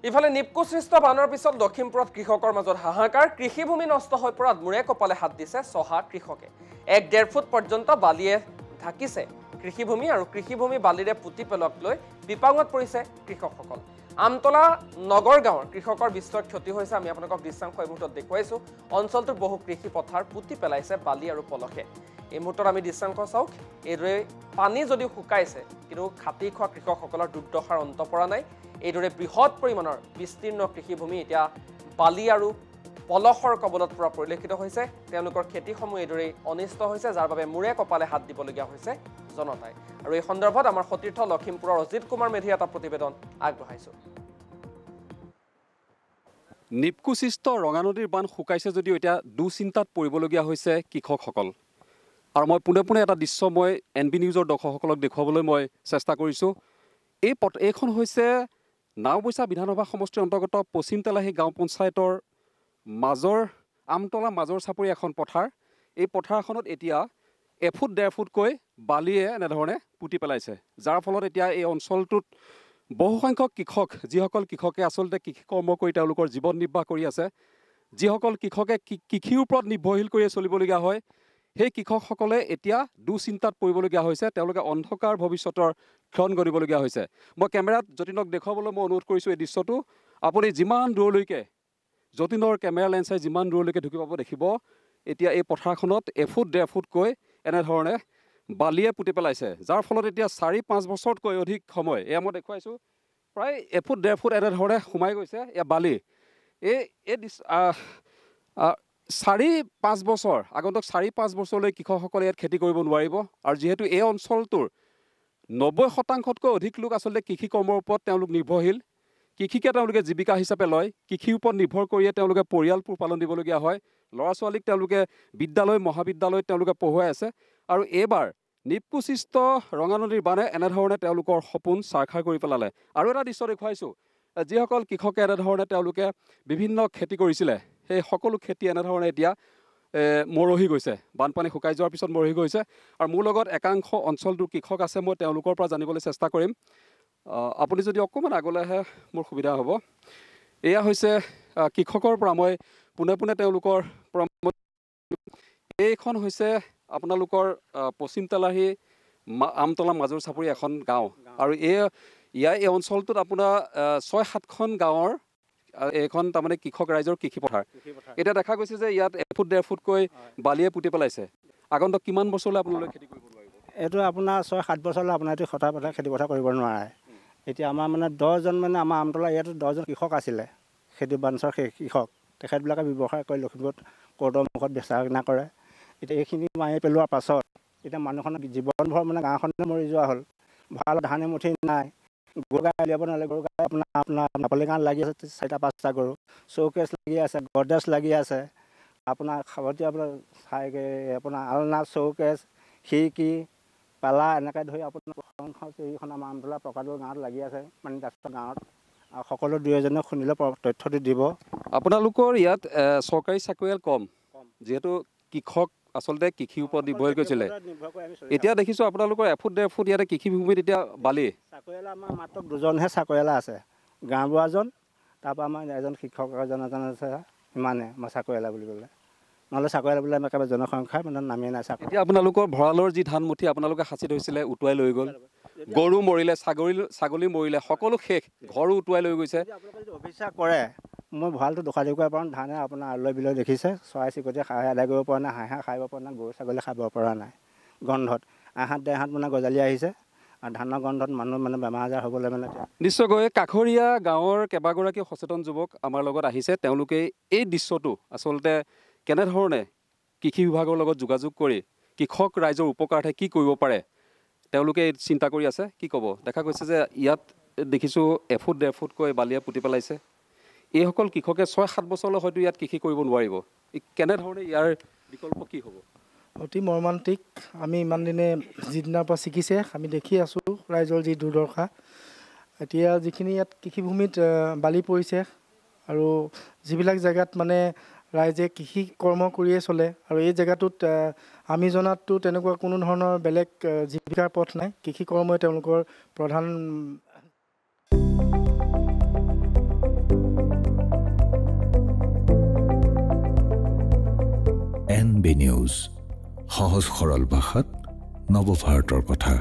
ইফালে নিপকু সৃষ্ট বানৰ পিছত লখিমপুৰত কৃষকৰ মাজত হাহাকাৰ কৃষিভূমি নষ্ট হৈ পৰাত মূৰে কপালে হাত দিছে চহা কৃষকে 1.5 ফুট পৰ্যন্ত বালিয়ে ঢাকিছে কৃষিভূমি আৰু কৃষিভূমি বালিৰে পুতি পেলোৱাক লৈ বিপাঙত পৰিছে কৃষকসকল আমতলা নগৰ গাঁৱৰ কৃষকৰ বিস্তৰ ক্ষতি হৈছে আমি আপোনালোকক দৃশ্যাংশ এই মুহূৰ্তত দেখুৱাইছো অঞ্চলটোৰ বহু কৃষি পথাৰ পুতি পেলাইছে বালি আৰু পলসে এই মুহূৰ্তত আমি দৃশ্যাংশ চাওক এইদৰে পানী যদিও শুকাইছে কিন্তু খাতি খোৱা কৃষকসকলৰ দুৰ্দশাৰ অন্ত পৰা নাই এইদৰে বৃহৎ পৰিমাণৰ বিস্তীৰ্ণ কৃষিভূমি এতিয়া বালি আৰু পলসৰ কবলত পৰা পৰিলক্ষিত হৈছে তেওঁলোকৰ খেতিসমূহ এইদৰে অনিষ্ট হৈছে যাৰ বাবে মূৰে কপালে হাত দিবলগীয়া হৈছে জনতাই আৰু এই সন্দৰ্ভত আমাৰ সতীৰ্থ লখিমপুৰৰ অজিত কুমাৰ মেধি এটা প্ৰতিবেদন আগবঢ়াইছো নিপকুসৃষ্ট ৰঙা নদীৰ বান শুকাইছে যদিও এতিয়া দুচিন্তাত পৰিবলগীয়া হৈছে কৃষকসকল আৰু মই পুনে পুনে এটা দৃশ্য মই এনবি নিউজৰ দৰ্শকসকলক দেখুৱাবলৈ মই চেষ্টা কৰিছোঁ এইখন হৈছে নাওবৈচা বিধানসভা সমষ্টিৰ অন্তৰ্গত পশ্চিম তেলাহী গাঁও পঞ্চায়তৰ মাজৰ আমতলা মাজৰ চাপৰি এখন পথাৰ এই পথাৰখনত এতিয়া এফুট 1.5 ফুটকৈ বালিয়ে এনেধৰণে পুতি পেলাইছে যাৰ ফলত এতিয়া এই অঞ্চলটোত বহুসংখ্যক কৃষক যিসকল কৃষকে আচলতে কৃষি কৰ্ম কৰি তেওঁলোকৰ জীৱন নিৰ্বাহ কৰি আছে যিসকল কৃষকে কৃষিৰ ওপৰত নিৰ্ভৰশীল কৰি চলিবলগীয়া হয় সেই কৃষকসকলে এতিয়া দুচিন্তাত পৰিবলগীয়া হৈছে তেওঁলোকে অন্ধকাৰ ভৱিষ্যতৰ ক্ষণ গণিবলগীয়া হৈছে মই কেমেৰাত যতীনক দেখুৱাবলৈ মই অনুৰোধ কৰিছোঁ এই দৃশ্যটো আপুনি যিমান দূৰলৈকে যতীনৰ কেমেৰা লেন্সে যিমান দূৰলৈকে ঢুকি পাব দেখিব এতিয়া এই পথাৰখনত এফুট 1.5 ফুটকৈ এনেধৰণে বালিয়ে পুতি পেলাইছে যাৰ ফলত এতিয়া 4-5 বছৰতকৈ অধিক সময় এয়া মই দেখুৱাইছোঁ প্ৰায় এফুট 1.5 ফুট এনেধৰণে সোমাই গৈছে এয়া বালি এই 4-5 বছৰ আগন্তুক 4-5 বছৰলৈ কৃষকসকলে ইয়াত খেতি কৰিব নোৱাৰিব আৰু যিহেতু এই অঞ্চলটোৰ 90%তকৈ অধিক লোক আচলতে কৃষি কৰ্মৰ ওপৰত তেওঁলোক নিৰ্ভৰশীল কৃষিকে তেওঁলোকে জীৱিকা হিচাপে লয় কৃষিৰ ওপৰত নিৰ্ভৰ কৰিয়ে তেওঁলোকে পৰিয়াল পোহপালন দিবলগীয়া হয় ল'ৰা ছোৱালীক তেওঁলোকে বিদ্যালয় মহাবিদ্যালয়ত তেওঁলোকে পঢ়ুৱাই আছে আৰু এইবাৰ নিপকুসৃষ্ট ৰঙা নদীৰ বানে এনেধৰণে তেওঁলোকৰ সপোন সাকাৰ কৰি পেলালে আৰু এটা দৃশ্য দেখুৱাইছোঁ যিসকল কৃষকে এনেধৰণে তেওঁলোকে বিভিন্ন খেতি কৰিছিলে সেই সকলো খেতি এনেধৰণে এতিয়া মৰহি গৈছে বানপানী শুকাই যোৱাৰ পিছত মৰহি গৈছে আৰু মোৰ লগত একাংশ অঞ্চলটোৰ কৃষক আছে মই তেওঁলোকৰ পৰা জানিবলৈ চেষ্টা কৰিম আপুনি যদি অকণমান আগলৈ আহে মোৰ সুবিধা হ'ব এয়া হৈছে কৃষকৰ পৰা মই পুনে পুনে তেওঁলোকৰ পৰা এইখন হৈছে আপোনালোকৰ পশ্চিম তেলাহী আমতলা মাজৰ চাপৰি এখন গাঁও আৰু এই অঞ্চলটোত আপোনাৰ 6-7খন গাঁৱৰ এইখন তাৰমানে কৃষক ৰাইজৰ কৃষি পথাৰ এতিয়া দেখা গৈছে যে ইয়াত 1 ফুট 1.5 ফুটকৈ বালিয়ে পুতি পেলাইছে আগন্তুক কিমান বছৰলৈ আপোনালোকে খেতি কৰিব নোৱাৰিব এইটো আপোনাৰ 6-7 বছৰলৈ আপোনাৰ এইটো হঠাৎ খেতি পথাৰ কৰিব নোৱাৰে এতিয়া আমাৰ মানে 10জন মানে আমাৰ আমতলা ইয়াতো 10জন কৃষক আছিলে খেতি বাঞ্চৰ সেই কৃষক তেখেতবিলাকে ব্যৱসায় কৰি লখিমপুৰত কোৰ্টৰ মুখত বেচা কিনা কৰে এতিয়া এইখিনি মাৰি পেলোৱাৰ পাছত এতিয়া মানুহখনৰ জীৱনভৰ মানে গাঁওখনে মৰি যোৱা হ'ল ভাল ধান এমুঠি নাই গৰু গাই উলিয়াব নালাগে গৰু গাই আপোনাৰ নাপালি গাঁৱত লাগি আছে 4-5টা গৰু চৌকেছ লাগি আছে গড্ৰেজ লাগি আছে আপোনাৰ খাবতি আপোনাৰ আলনা চৌকেছ খিৰিকী পালা এনেকৈ ধৰি আপোনাৰ এইখন আমাৰ আমতলা প্ৰকাৰৰ গাঁৱত লাগি আছে মানে ৰাস্তা গাঁৱত আৰু সকলো 2-এজনে শুনিলে তথ্যটো দিব আপোনালোকৰ ইয়াত চৰকাৰী চাকৰিয়াল কম যিহেতু কৃষক আচলতে কৃষিৰ ওপৰত নিৰ্ভৰ কৰিছিলে এতিয়া দেখিছোঁ আপোনালোকৰ 1 ফুট 1.5 ফুট ইয়াতে কৃষিভূমিত এতিয়া বালি চাকৰিয়াল আমাৰ মাত্ৰ 2জনহে চাকৰিয়ালা আছে গাঁওবুঢ়াজন তাৰপৰা আমাৰ এজন শিক্ষক এজন আছে ইমানে আমাৰ চাকৰিয়ালা বুলি ক'লে নহ'লে চাকৰিয়ালা বুলি আমি একেবাৰে জনসংখ্যাৰ মানে নামেই নাই চাকৰি এতিয়া আপোনালোকৰ ভঁৰালৰ যি ধান মুঠি আপোনালোকে সাঁচি থৈছিলে উটুৱাই লৈ গ'ল গৰু মৰিলে ছাগলী মৰিলে সকলো শেষ ঘৰো উটুৱাই লৈ গৈছে আপোনালোকে যদি অভিশ্বাস কৰে মই ভঁৰালটো দোকান দেখুৱাব পাৰোঁ ধানে আপোনাৰ আলৈ বিলৈ দেখিছে চৰাই চিৰিকটিয়ে খাই আদায় কৰিব পৰা নাই হাঁহে খাব পৰা নাই গৰু ছাগলী খাব পৰা নাই গন্ধত আহাত দেহাত মানে গজালি আহিছে আৰু ধানৰ গন্ধত মানুহ মানে বেমাৰ আজাৰ হ'বলৈ মানে নিশ্চয়কৈ কাষৰীয়া গাঁৱৰ কেইবাগৰাকী সচেতন যুৱক আমাৰ লগত আহিছে তেওঁলোকে এই দৃশ্যটো আচলতে কেনেধৰণে কৃষি বিভাগৰ লগত যোগাযোগ কৰি কৃষক ৰাইজৰ উপকাৰাৰ্থে কি কৰিব পাৰে তেওঁলোকে চিন্তা কৰি আছে কি ক'ব দেখা গৈছে যে ইয়াত দেখিছোঁ 1 ফুট 1.5 ফুটকৈ বালিয়ে পুতি পেলাইছে এইসকল কৃষকে 6-7 বছৰলৈ হয়তো ইয়াত কৃষি কৰিব নোৱাৰিব কেনেধৰণে ইয়াৰ বিকল্প কি হ'ব অতি মৰ্মান্তিক আমি ইমান দিনে যিদিনাৰ পৰা শিকিছে আমি দেখি আছোঁ ৰাইজৰ যি দুৰ্দশা এতিয়া যিখিনি ইয়াত কৃষিভূমিত বালি পৰিছে আৰু যিবিলাক জেগাত মানে ৰাইজে কৃষি কৰ্ম কৰিয়ে চলে আৰু এই জেগাটোত আমি জনাততো তেনেকুৱা কোনো ধৰণৰ বেলেগ জীৱিকাৰ পথ নাই কৃষি কৰ্মই তেওঁলোকৰ প্ৰধান NB নিউজ সহজ সৰল ভাষাত নৱভাৰতৰ কথা